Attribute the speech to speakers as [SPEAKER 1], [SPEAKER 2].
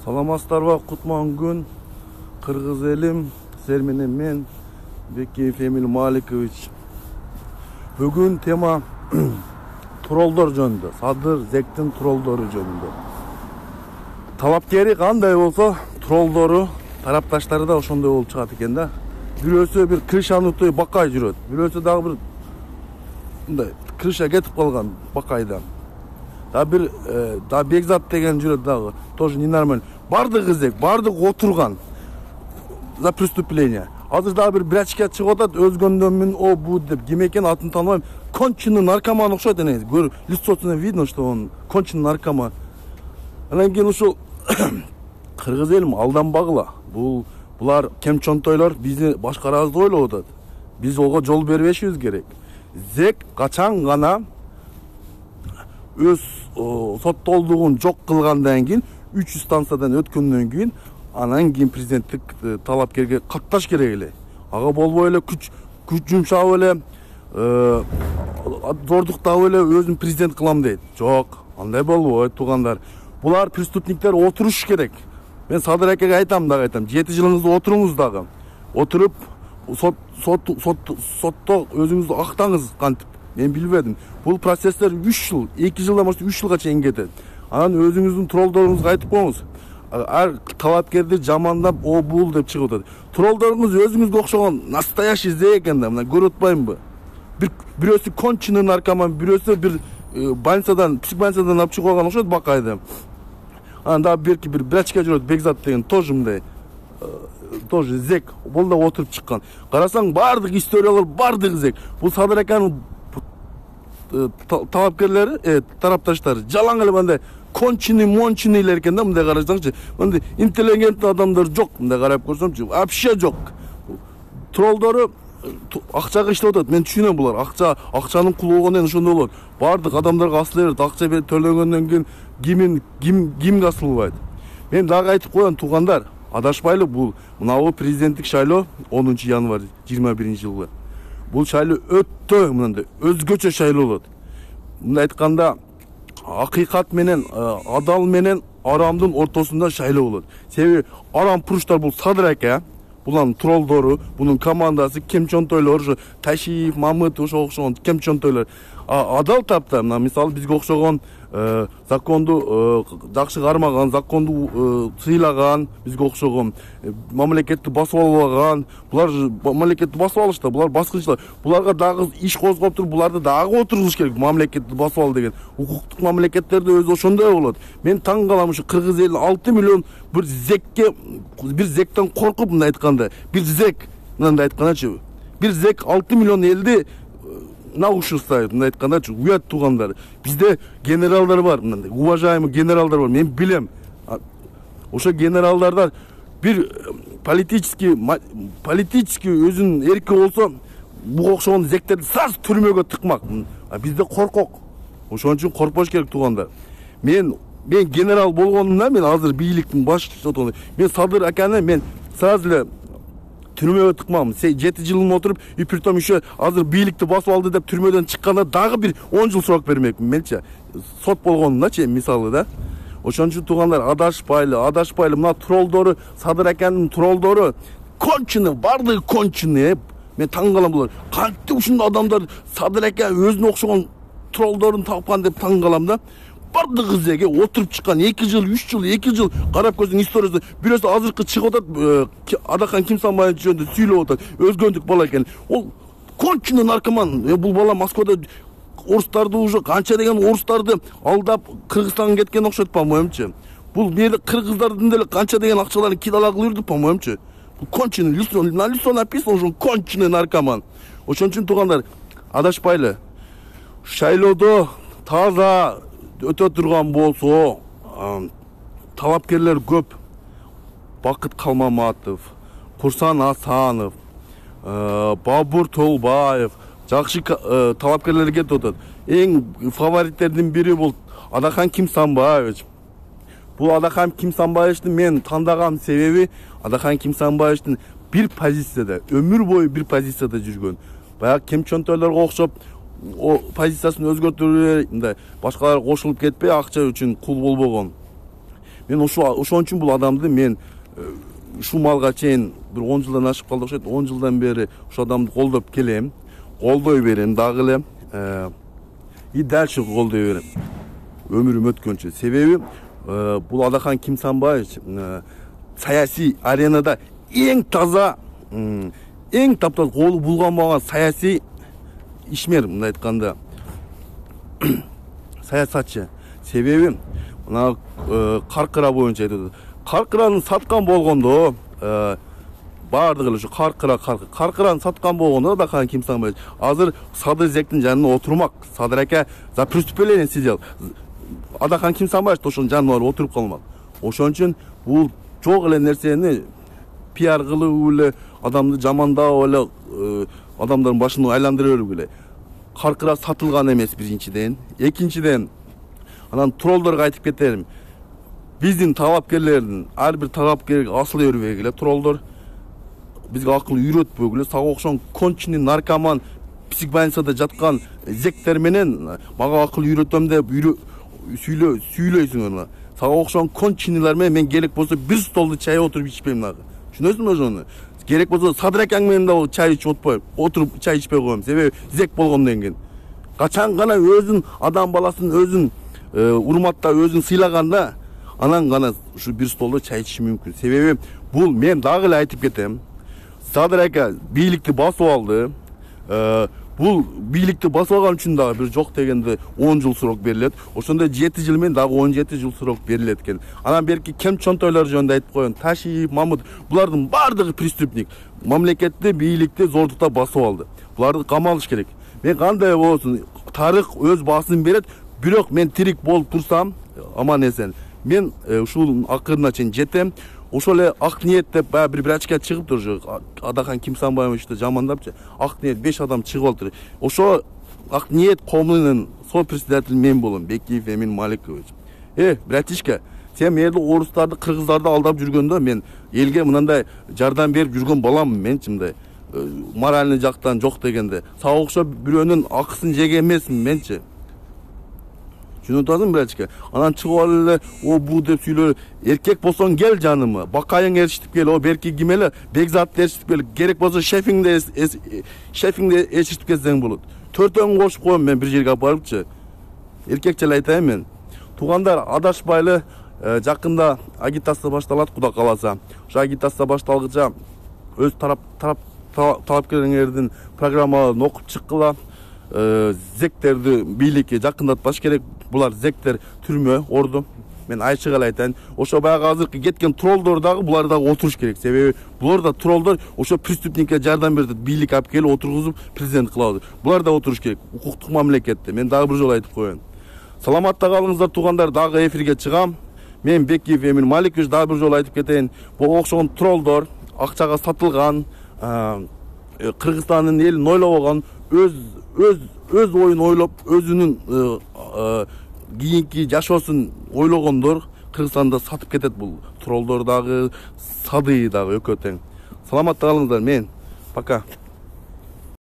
[SPEAKER 1] Саламатсыздарбы, кутман күн. Кыргыз элим, силер менен мен Бекеев Эмил Маликович. Бүгүн тема троллдор жөнүндө, Садыр Зектин троллдору жөнүндө. Талапкери кандай болсо, троллдору, тарапташтары да ошондой болуп чыгат экен да. Бирөөсү бир крышанутуй бакай жүрөт, бирөөсү дагы бир мындай крыша кетип калган бакайдан. Да Бекзат деген жүрөт дагы, тоже ненормально. Бардык изек, бардык отурган за преступление. Азыр дагы бир брачка чыгып атат, өзгөндөн мен о бу деп ким экен атын тааныбайм. Конченый наркоман окшойт эне. Лицосунан видно, что он конченый наркоман. Анан кийин ушул кыргыз элим алданбагыла. Булар кемчонтойлор бизди башкарабызды ойлоп атат. Биз ого жол бербешибиз керек. Зек качан гана өз соттолдугун жок кылгандан кийин 300 станциядан өткөндөн кийин анан кийин президенттик талапкерге катташ керек эле. Ага болбой эле күч жумшап эле зордуктап эле өзүн президент кылам дейт. Жок, андай болбойт туугандар. Булар преступниктер отуруш керек. Мен Садыр акеге айтам дагы айтам. 7 жылыңызды отуруңуз дагы. Отуруп сотто өзүңүздү актаңыз кантип. Мен билбедим. Бул процесстер 3 жыл, 2 жылдан баштап 3 жылга чейин кетет. Анан өзүңүздүн троллдоруңузга айтып коюңуз. Ар талапкерди жамандап, о бул деп чыгып атат. Троллдоруңуз өзүңүзгө окшогон настоящий зек экен да, мына көрүп атпаймынбы? Бирөөсү конченый наркоман, бирөөсү бир больницадан, психбольницадан алып чыгып алган окшойт бакайды. Анан дагы берки бир брачка жүрөт, Бекзат деген, тоже мындай, тоже зек, бул да отуруп чыккан. Карасаң бардык историялар, бардык зек. Бул Садыр аканын талапкерлери, тарапташтары жалаң эле мындай конченый-монченыйлер экен да, мындай карасаңчы. Мындай интеллигентный адамдар жок, мындай карап көрсөмчү, вообще жок. Троллдору акчага иштеп атат. Мен түшүнөм булар. Акчанын кулу болгондон ошондой болот. Бардык адамдарга асыл берет, акча берип төлөгөндөн кийин кимге асылбайт. Мен дагы айтып коеюн туугандар, адашпайлы бул. Мына президенттик шайлоо 10 январь 21 жылы. Бул шайлоо өтө мындай өзгөчө шайлоо болот. Мындай айтканда акыйкат менен адал менен арамдын ортосунда шайлоо болот. Себеби арам пуруштар бул Садыр аке, булардын троллдору, бунун командасы, кемчонтойлор, ошо Ташиев, Мамыт ошо окшогон кемчонтойлор. Адал тапта, мына мисалы бизге окшогон законду жакшы кармаган, законду сыйлаган, бизге окшогон мамлекетти басып албаган, булар мамлекетти басып алышты, булар баскынчылар. Буларга дагы иш козгоп туруп, буларды дагы отургуш керек, мамлекетти басып ал деген. Укуктук мамлекеттерде өзү ошондой болот. Мен таң калам, ушу кыргыз элин 6 миллион бир зектен коркуп мындай айтканда, бир зек мындай айткандачы, бир зек 6 миллион элди на уши ставит, мындай айткандачы, уят туугандар. Бизде генералдар бар, мындай уважаемый генералдар бар. Мен билем. Ошо генералдардар бир политический өзүнүн эрки болсо, буга окшогон зектерди сразу түрмөгө тыкмак. Бизде коркок. Ошон үчүн коркпош керек туугандар. Мен генерал болгонумда, мен азыр бийликтин башчысы, мен Садыр аканы мен сразу эле түрмөгө тыкмам. 7 жылын отуруп, притом еще азыр бийликти басып алды деп түрмөдөн чыкканда дагы бир 10 жыл срок бермекмин менчи. Сот болгонундачы мисалы да. Ошон үчүн туугандар адашпайлы. Мына троллдору, Садыр аканын троллдору конченый, бардыгы конченый. Мен таң калам булар. Кантип ушундай адамдар Садыр ака өзүнө окшогон троллдорун тапкан деп таң калам да. Бардык зеге отуруп чыккан 2 жыл, 3 жыл, 2 жыл карап көрсөң историясы. Бирөөсү азыркы чыгып атат, Адахан Кимсанбаев жөнүндө сүйлөп атат. Өзгөндүк бала экен. Ол конченый наркоман. Бул бала Москвада орустарды уже канча деген орустарды алдап Кыргызстанга кеткен окшойт, по-моемчу. Бул жерде кыргыздардын деле канча деген акчаларын кидала кылып жүрдү, по-моемчу. Бул конченый, на лицо написано, что конченый наркоман. Ошон үчүн туугандар, адашпайлы. Шайлоодо таза өтө турган болсо, талапкерлер көп. Бакыт Калмаматов, Курсан Асанов, Бабур Толбаев, жакшы талапкерлер кетип атат. Эң фавориттердин бири бул Адахан Кимсанбаевич. Бул Адахан Кимсанбаевичти мен тандаган себеби, Адахан Кимсанбаевичтин бир позицияда, өмүр бою бир позицияда жүргөн. Баягы кемчонтойлорго окшоп позициясын өзгөртүп, мындай башкалар кошулуп кетпей акча үчүн кул болбогон. Мен ошон үчүн бул адамды мен ушул малга чейин bir 10 жылдан ашып калды окшойт. 10 жылдан бери ушул адамды колдоп келем. Колдой берем дагы эле. И дальше колдой берем. Өмүрүм өткөнчө. Себеби бул Адахан Кимсанбаевич саясий аренада эң таза, эң таптаз колу булганбаган саясий ишмер, мындай айтканда саясатчы. Себеби мына Каркыра боюнча айтат. Каркыраны саткан болгондо баардыгы эле ушу Каркыраны саткан болгондо Адахан Кимсанбаевич азыр Садыр Зектин жанына отурмак. Садыр ака за преступление сидел. Адахан Кимсанбаевич ошонун жанына барып отуруп калмак. Ошон үчүн бул жок эле нерсени пиар кылып эле адамды жамандап эле адамдардын башын айландыра берип эле. Каркыра сатылган эмес биринчиден. Экинчиден анан троллдорго айтып кетерим. Биздин талапкерлердин ар бир талапкерге асыл бербегиле троллдор. Бизге акыл үйрөтпөгүлө, сага окшогон конченый наркоман психбольницада жаткан зектер менен мага акыл үйрөтөм деп сүйлөйсүң аны. Сага окшогон конченийлер менен мен керек болсо бир столду чай отуруп ичпейм дагы. Түшүнөсүңбү ошону? Керек болсо Садыр акаң менен да чай ичип отпойм, отуруп чай ичпей коем. Себеби зек болгондон кийин. Качан гана өзүн адам баласын өзүн урматтап өзүн сыйлаганда анан гана ушу бир столдо чай ичиш мүмкүн. Себеби бул мен дагы эле айтып кетем. Садыр ака бийликти басып алды. Бул бийликти басып алган үчүн дагы бир жок дегенде 10 жыл срок берилет. Ошондо 7 жыл менен дагы 17 жыл срок берилет экен. Анан берки кем чонтойлор жөнүндө айтып коеюн. Ташиев, Мамут булардын баардыгы преступник. Мамлекетти, бийликти зордукта басып алды. Буларды камалыш керек. Мен кандай болсун, тарых өз баасын берет. Бирок мен тирик болуп турсам, аман эсен. Мен ушул акырына чейин жетем. Ошол эле ак ниет деп бир очка чыгып тур. Адахан Кимсанбаевичти жамандапчы. Ак ниет 5 адам чыгып алды. Ошо ак ниет коомунун сопредседатель мен болом, Бекиев Эмин Маликович. Братишка, сен мээде орустарды, кыргыздарды алдап жүргөндө мен элге мындай жардам берип жүргөн балам менчи мындай моральный жактан жок дегенде. Сага окшоп бирөөнүн акысын жеген эмесмин менчи. Түшүнүп атасың братишка? Анан чыгып алып эле о бу деп сүйлөө. Эркек болсоң кел жаныма. Бакайың эрişип кел. О берки ким эле? Бекзат эрişип кел. Керек болсо шефиңди эрişип келсең болот. Төртөң кошуп коем мен бир жерге алып барыпчы. Эркекче эле айтайын мен. Туугандар адашпайлы, жакында агитация башталат Куда кааласа. Ошо агитация башталгыча өз талапкерлердин программаларын окуп чыккыла. Зектерди бийликке жакындатпаш керек. Булар зектер түрмө, орду. Мен ачык эле айтайын. Ошо баягы азыркы кеткен троллдор дагы булар дагы отуруш керек. Себеби булар да троллдор ошо преступникке жардам берди. Бийлик алып келип отургузуп президент кылабы. Булар да отуруш керек. Укуктук мамлекетте. Мен дагы бир жолу айтып коеюн. Саламатта калыңыздар туугандар, дагы эфирге чыгам. Мен Бекиев Эмин Маликович дагы бир жолу айтып кетейин. Бул окшогон троллдор акчага сатылган, Кыргызстандын элин ойлобогон, өз оюн ойлоп, өзүнүн кийинки жашоосун ойлогондор Кыргызстанда сатып кетет бул троллдор дагы, Садый дагы экөө тең. Саламатта калыңыздар, мен пока.